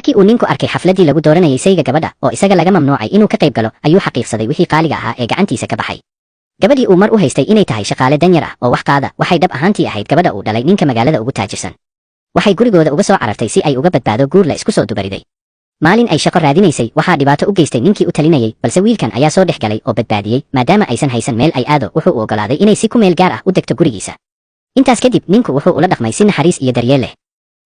markii uu ninku arkay xafladii lagu dooranayay sayga gabadha oo isaga laga mamnuucay inuu ka qayb galo ayuu xaqiiqsaday wixii qaaliga ahaa ee gacantiisa ka baxay. gabadhii uu mar u haystay inay tahay shaqaale danyar ah oo wax qaada waxay dhab ahaantii ahayd gabadha uu dhalay ninka magaalada ugu taajirsan. waxay gurigooda uga soo carartay si ay uga badbaado guur la isku soo dubariday. maalin ay shaqo raadinaysay waxaa dhibaato u geystay ninkii u talinayay balse wiilkan ayaa soo dhex galay oo badbaadiyey maadaama aysan haysan meel ay aado wuxuu u ogolaaday inay si ku meel gaar ah u degto gurigiisa. intaas kadib ninku wuxuu ula dhaqmay si naxariis iyo daryeel leh.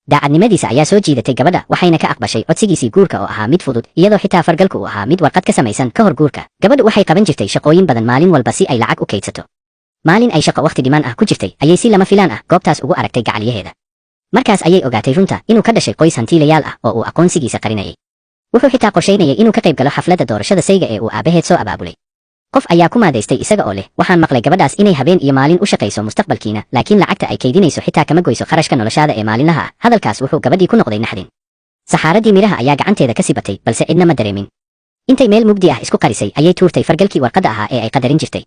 daacadnimadiisa ayaa soo jiidatay gabadha waxayna ka aqbashay codsigiisii guurka oo ahaa mid fudud iyadoo xitaa fargalku uu ahaa mid warqad ka samaysan ka hor guurka. gabadhu waxay qaban jirtay shaqooyin badan maalin walba si ay lacag u kaydsato. maalin ay shaqo waqti dhiman ah ku jirtay ayay si lama filaan ah goobtaas ugu aragtay gacalyaheeda. markaas ayay ogaatay runta inuu ka dhashay qoys hantiilayaal ah oo uu aqoonsigiisa qarinayay. wuxuu xitaa qorshaynayay inuu ka qayb galo xafladda doorashada sayga ee uu aabaheed soo abaabulay. qof ayaa ku maadaystay isaga oo leh waxaan maqlay gabadhaas inay habeen iyo maalin u shaqayso mustaqbalkiina laakiin lacagta ay kaydinayso xitaa kama goyso kharashka noloshaada ee maalinlaha ah. hadalkaas wuxuu gabadhii ku noqday naxdin. saxaaradii midhaha ayaa gacanteeda ka sibatay balse cidna ma dareemin. intay meel mugdi ah isku qarisay ayay tuurtay fargalkii warqadda ahaa ee ay qadarin jirtay.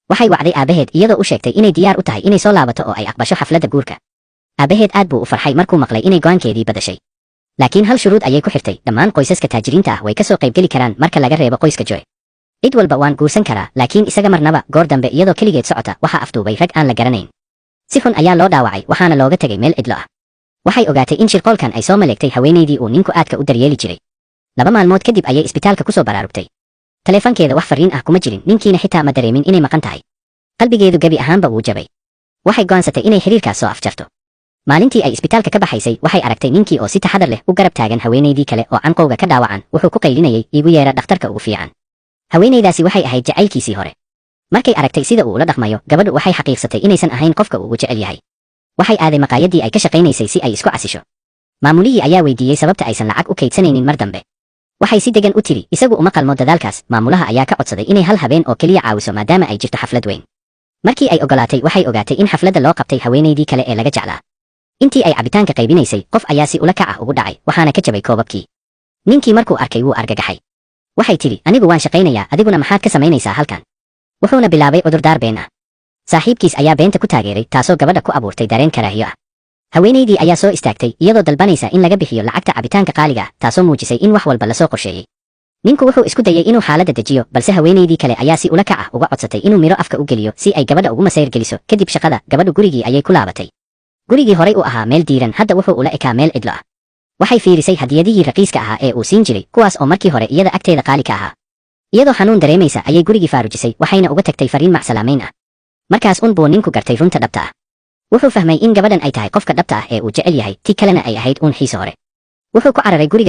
waxay wacday aabaheed iyadoo u sheegtay inay diyaar u tahay inay soo laabato oo ay aqbasho xafladda guurka. aabaheed aad buu u farxay markuu maqlay inay go'aankeedii badashay. laakiin hal shuruud ayay ku xirtay dhammaan qoysaska taajiriinta ah way ka soo qaybgeli karaan marka laga reebo qoyska Joy. cid walba waan guursan karaa laakiin isaga marnaba goor dambe iyadoo keligeed socota waxaa afduubay rag aan la garanayn. si xun ayaa loo dhaawacay waxaana looga tegay meel cidlo ah. waxay ogaatay in shirqoolkan ay soo maleegtay haweenaydii uu ninku aadka u daryeeli jiray. 2 maalmood kadib ayay isbitaalka ku soo baraarugtay. taleefankeeda wax fariin ah kuma jirin ninkiina xitaa ma dareemin inay maqan tahay. qalbigeedu gebi ahaanba wuu jabay. waxay go'aansatay inay xiriirkaas soo afjarto. maalintii ay isbitaalka ka baxaysay waxay aragtay ninkii oo si taxadar leh u garab taagan haweenaydii kale oo canqowga ka dhaawacan wuxuu ku qaylinayay iigu yeera dhakhtarka ugu fiican. haweenaydaasi waxay ahayd jacaylkiisii hore. markay aragtay sida uu ula dhaqmayo gabadhu waxay xaqiiqsatay inaysan ahayn qofka uu ugu jecel yahay. waxay aaday maqaayadii ay ka shaqaynaysay si ay isku casisho. maamulihii ayaa weydiiyey sababta aysan lacag u kaydsanaynin mar dambe. waxay si degan u tiri isagu uma qalmo dadaalkaas. maamulaha ayaa ka codsaday inay hal habeen oo keliya caawiso maadaama ay jirto xaflad weyn. markii ay ogolaatay waxay ogaatay in xafladda loo qabtay haweenaydii kale ee laga jeclaa. intii ay cabitaanka qaybinaysay qof ayaa si ula kac ah ugu dhacay waxaana ka jabay koobabkii. ninkii markuu arkay wuu argagaxay. waxay tidhi anigu waan shaqaynayaa adiguna maxaad ka samaynaysaa halkan. wuxuuna bilaabay cudurdaar been ah. saaxiibkiis ayaa beenta ku taageeray taasoo gabadha ku abuurtay dareen karaahiyo ah. haweenaydii ayaa soo istaagtay iyadoo dalbanaysa in laga bixiyo lacagta cabitaanka qaaliga ah taasoo muujisay in wax walba lasoo qorsheeyey. ninku wuxuu isku dayay inuu xaaladda dejiyo balse haweenaydii kale ayaa si ula kac ah uga codsatay inuu miro afka u geliyo si ay gabadha ugu masayr geliso. kadib shaqada gabadhu gurigii ayay ku laabatay. gurigii horay u ahaa meel diiran hadda wuxuu ula ekaa meel cidlo ah. waxay fiirisay hadiyadihii raqiiska ahaa ee uu siin jiray kuwaas oo markii hore iyada agteeda qaali ka ahaa. iyadoo xanuun dareemaysa ayay gurigii faarujisay waxayna uga tagtay fariin macsalaameyn ah. markaas un buu ninku gartay runta dhabta ah. wuxuu fahmay in gabadhan ay tahay qofka dhabta ah ee uu jecel yahay ti kalena ay ahayd uun xiise hore. wuxuu ku cararay guriga